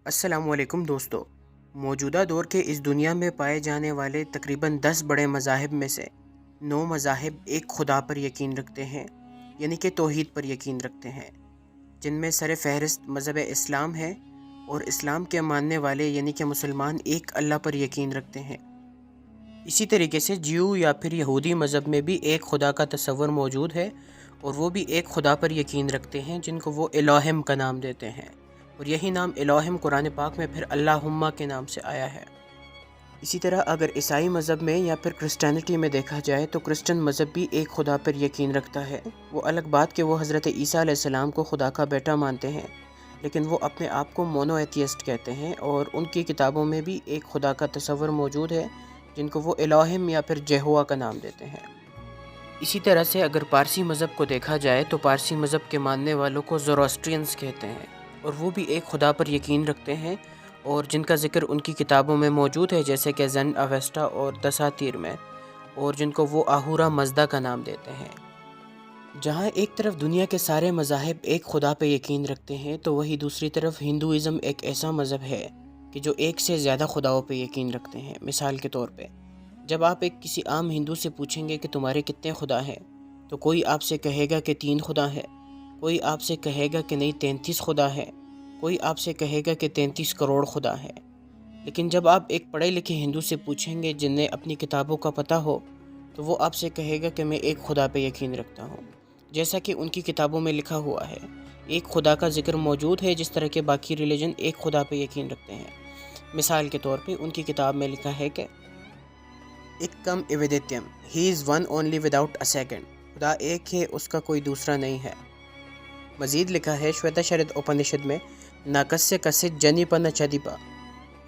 السلام علیکم دوستو۔ موجودہ دور کے اس دنیا میں پائے جانے والے تقریباً 10 بڑے مذاہب میں سے 9 مذاہب ایک خدا پر یقین رکھتے ہیں، یعنی کہ توحید پر یقین رکھتے ہیں، جن میں سر فہرست مذہب اسلام ہے، اور اسلام کے ماننے والے یعنی کہ مسلمان ایک اللہ پر یقین رکھتے ہیں۔ اسی طریقے سے جیو یا پھر یہودی مذہب میں بھی ایک خدا کا تصور موجود ہے، اور وہ بھی ایک خدا پر یقین رکھتے ہیں جن کو وہ الوہم کا نام دیتے ہیں، اور یہی نام الوہم قرآن پاک میں پھر اللہم کے نام سے آیا ہے۔ اسی طرح اگر عیسائی مذہب میں یا پھر کرسچینٹی میں دیکھا جائے تو کرسچن مذہب بھی ایک خدا پر یقین رکھتا ہے۔ وہ الگ بات کہ وہ حضرت عیسیٰ علیہ السلام کو خدا کا بیٹا مانتے ہیں، لیکن وہ اپنے آپ کو مونو ایتھیسٹ کہتے ہیں، اور ان کی کتابوں میں بھی ایک خدا کا تصور موجود ہے جن کو وہ الوہم یا پھر یہوہ کا نام دیتے ہیں۔ اسی طرح سے اگر پارسی مذہب کو دیکھا جائے تو پارسی مذہب کے ماننے والوں کو زوروسٹرینز کہتے ہیں، اور وہ بھی ایک خدا پر یقین رکھتے ہیں، اور جن کا ذکر ان کی کتابوں میں موجود ہے جیسے کہ زن اویسٹا اور دساتیر میں، اور جن کو وہ آہورا مزدا کا نام دیتے ہیں۔ جہاں ایک طرف دنیا کے سارے مذاہب ایک خدا پہ یقین رکھتے ہیں، تو وہی دوسری طرف ہندوازم ایک ایسا مذہب ہے کہ جو ایک سے زیادہ خداؤں پہ یقین رکھتے ہیں۔ مثال کے طور پہ جب آپ کسی عام ہندو سے پوچھیں گے کہ تمہارے کتنے خدا ہیں، تو کوئی آپ سے کہے گا کہ 3 خدا ہے، کوئی آپ سے کہے گا کہ نہیں 33 خدا ہے، کوئی آپ سے کہے گا کہ 33 کروڑ خدا ہے۔ لیکن جب آپ ایک پڑھے لکھے ہندو سے پوچھیں گے جنہیں اپنی کتابوں کا پتہ ہو، تو وہ آپ سے کہے گا کہ میں ایک خدا پہ یقین رکھتا ہوں، جیسا کہ ان کی کتابوں میں لکھا ہوا ہے۔ ایک خدا کا ذکر موجود ہے جس طرح کے باقی ریلیجن ایک خدا پہ یقین رکھتے ہیں۔ مثال کے طور پہ ان کی کتاب میں لکھا ہے کہ ایکم ایویدیتیم، he is one only without a second, خدا ایک ہے، اس کا کوئی دوسرا نہیں ہے۔ مزید لکھا ہے شویتا شرد اپنشد میں ناکسیہ کسچ جنیپا نہ چدیپا،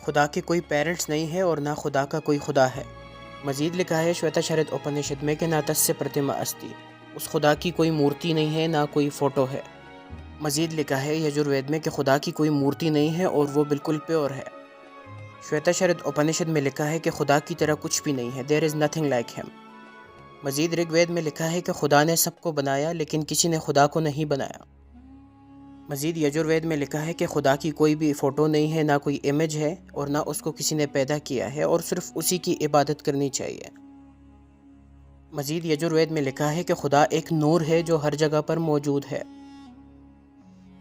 خدا کے کوئی پیرنٹس نہیں ہے اور نہ خدا کا کوئی خدا ہے۔ مزید لکھا ہے شویتا شرد اپنشد میں کہ ناتسیہ پرتما استی، اس خدا کی کوئی مورتی نہیں ہے، نہ کوئی فوٹو ہے۔ مزید لکھا ہے یجوروید میں کہ خدا کی کوئی مورتی نہیں ہے اور وہ بالکل پیور ہے۔ شویتا شرد اپنشد میں لکھا ہے کہ خدا کی طرح کچھ بھی نہیں ہے، دیر از نتھنگ لائک ہم۔ مزید رگ وید میں لکھا ہے کہ خدا نے سب کو بنایا لیکن کسی نے خدا کو نہیں بنایا۔ مزید یجوروید میں لکھا ہے کہ خدا کی کوئی بھی فوٹو نہیں ہے، نہ کوئی امیج ہے، اور نہ اس کو کسی نے پیدا کیا ہے، اور صرف اسی کی عبادت کرنی چاہیے۔ مزید یجوروید میں لکھا ہے کہ خدا ایک نور ہے جو ہر جگہ پر موجود ہے۔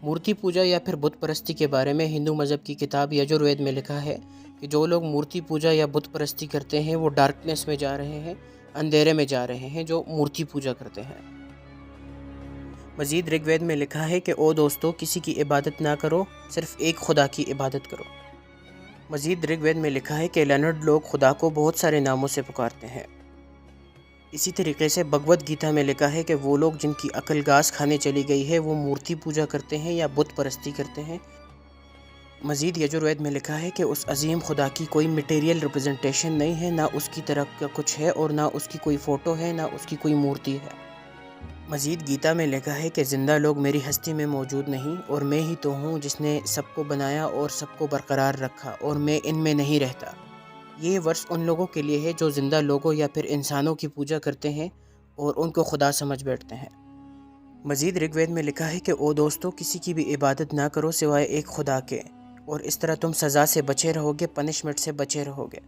مورتی پوجا یا پھر بت پرستی کے بارے میں ہندو مذہب کی کتاب یجوروید میں لکھا ہے کہ جو لوگ مورتی پوجا یا بت پرستی کرتے ہیں وہ ڈارکنیس میں جا رہے ہیں، اندھیرے میں جا رہے ہیں، جو مورتی پوجا کرتے ہیں۔ مزید رگ وید میں لکھا ہے کہ او دوستو، کسی کی عبادت نہ کرو، صرف ایک خدا کی عبادت کرو۔ مزید رگ وید میں لکھا ہے کہ لینرڈ لوگ خدا کو بہت سارے ناموں سے پکارتے ہیں۔ اسی طریقے سے بھگوت گیتا میں لکھا ہے کہ وہ لوگ جن کی عقل گھاس کھانے چلی گئی ہے وہ مورتی پوجا کرتے ہیں یا بت پرستی کرتے ہیں۔ مزید یجوروید میں لکھا ہے کہ اس عظیم خدا کی کوئی مٹیریل ریپرزنٹیشن نہیں ہے، نہ اس کی طرح کا کچھ ہے، اور نہ اس کی کوئی فوٹو ہے، نہ اس کی کوئی مورتی ہے۔ مزید گیتا میں لکھا ہے کہ زندہ لوگ میری ہستی میں موجود نہیں، اور میں ہی تو ہوں جس نے سب کو بنایا اور سب کو برقرار رکھا، اور میں ان میں نہیں رہتا۔ یہ ورس ان لوگوں کے لیے ہے جو زندہ لوگوں یا پھر انسانوں کی پوجا کرتے ہیں اور ان کو خدا سمجھ بیٹھتے ہیں۔ مزید رگ وید میں لکھا ہے کہ او دوستو، کسی کی بھی عبادت نہ کرو سوائے ایک خدا کے، اور اس طرح تم سزا سے بچے رہو گے، پنشمنٹ سے بچے رہو گے۔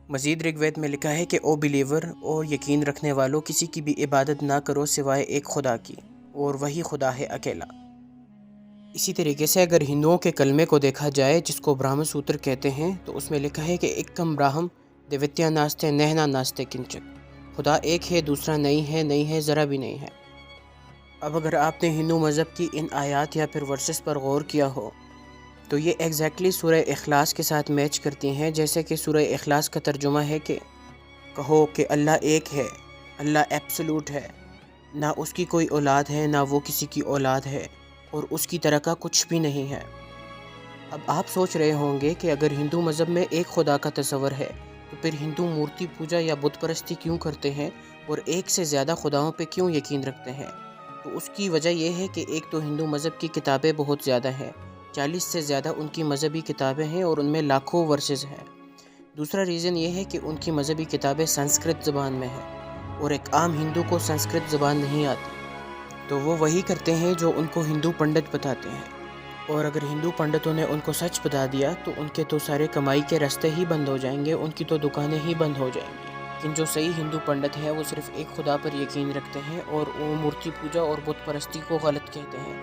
مزید رگ وید میں لکھا ہے کہ او بلیور، اور یقین رکھنے والوں، کسی کی بھی عبادت نہ کرو سوائے ایک خدا کی، اور وہی خدا ہے اکیلا۔ اسی طریقے سے اگر ہندوؤں کے کلمے کو دیکھا جائے جس کو برہم سوتر کہتے ہیں، تو اس میں لکھا ہے کہ ایکم براہم دیوتیا ناستے نہنا ناستے کنچک، خدا ایک ہے، دوسرا نہیں ہے، ذرا بھی نہیں ہے۔ اب اگر آپ نے ہندو مذہب کی ان آیات یا پھر ورسز پر غور کیا ہو تو یہ ایگزیکٹلی سورہ اخلاص کے ساتھ میچ کرتی ہیں، جیسے کہ سورہ اخلاص کا ترجمہ ہے کہ کہو کہ اللہ ایک ہے، اللہ ایبسولوٹ ہے، نہ اس کی کوئی اولاد ہے، نہ وہ کسی کی اولاد ہے، اور اس کی طرح کا کچھ بھی نہیں ہے۔ اب آپ سوچ رہے ہوں گے کہ اگر ہندو مذہب میں ایک خدا کا تصور ہے تو پھر ہندو مورتی پوجا یا بت پرستی کیوں کرتے ہیں اور ایک سے زیادہ خداؤں پہ کیوں یقین رکھتے ہیں؟ تو اس کی وجہ یہ ہے کہ ایک تو ہندو مذہب کی کتابیں بہت زیادہ ہیں، 40 سے زیادہ ان کی مذہبی کتابیں ہیں اور ان میں لاکھوں ورسز ہیں۔ دوسرا ریزن یہ ہے کہ ان کی مذہبی کتابیں سنسکرت زبان میں ہیں، اور ایک عام ہندو کو سنسکرت زبان نہیں آتی، تو وہ وہی کرتے ہیں جو ان کو ہندو پنڈت بتاتے ہیں۔ اور اگر ہندو پنڈتوں نے ان کو سچ بتا دیا تو ان کے تو سارے کمائی کے راستے ہی بند ہو جائیں گے، ان کی تو دکانیں ہی بند ہو جائیں گی۔ لیکن جو صحیح ہندو پنڈت ہیں وہ صرف ایک خدا پر یقین رکھتے ہیں اور وہ مورتی پوجا اور بت پرستی کو غلط کہتے ہیں،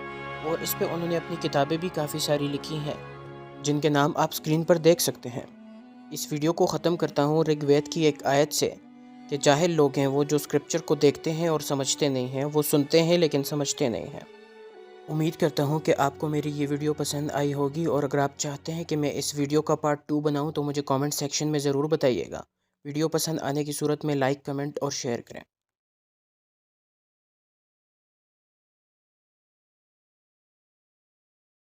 اور اس پہ انہوں نے اپنی کتابیں بھی کافی ساری لکھی ہیں جن کے نام آپ سکرین پر دیکھ سکتے ہیں۔ اس ویڈیو کو ختم کرتا ہوں رگ وید کی ایک آیت سے کہ جاہل لوگ ہیں وہ جو اسکرپچر کو دیکھتے ہیں اور سمجھتے نہیں ہیں، وہ سنتے ہیں لیکن سمجھتے نہیں ہیں۔ امید کرتا ہوں کہ آپ کو میری یہ ویڈیو پسند آئی ہوگی، اور اگر آپ چاہتے ہیں کہ میں اس ویڈیو کا پارٹ 2 بناؤں تو مجھے کامنٹ سیکشن میں ضرور بتائیے گا۔ ویڈیو پسند آنے کی صورت میں لائک، کمنٹ اور شیئر کریں۔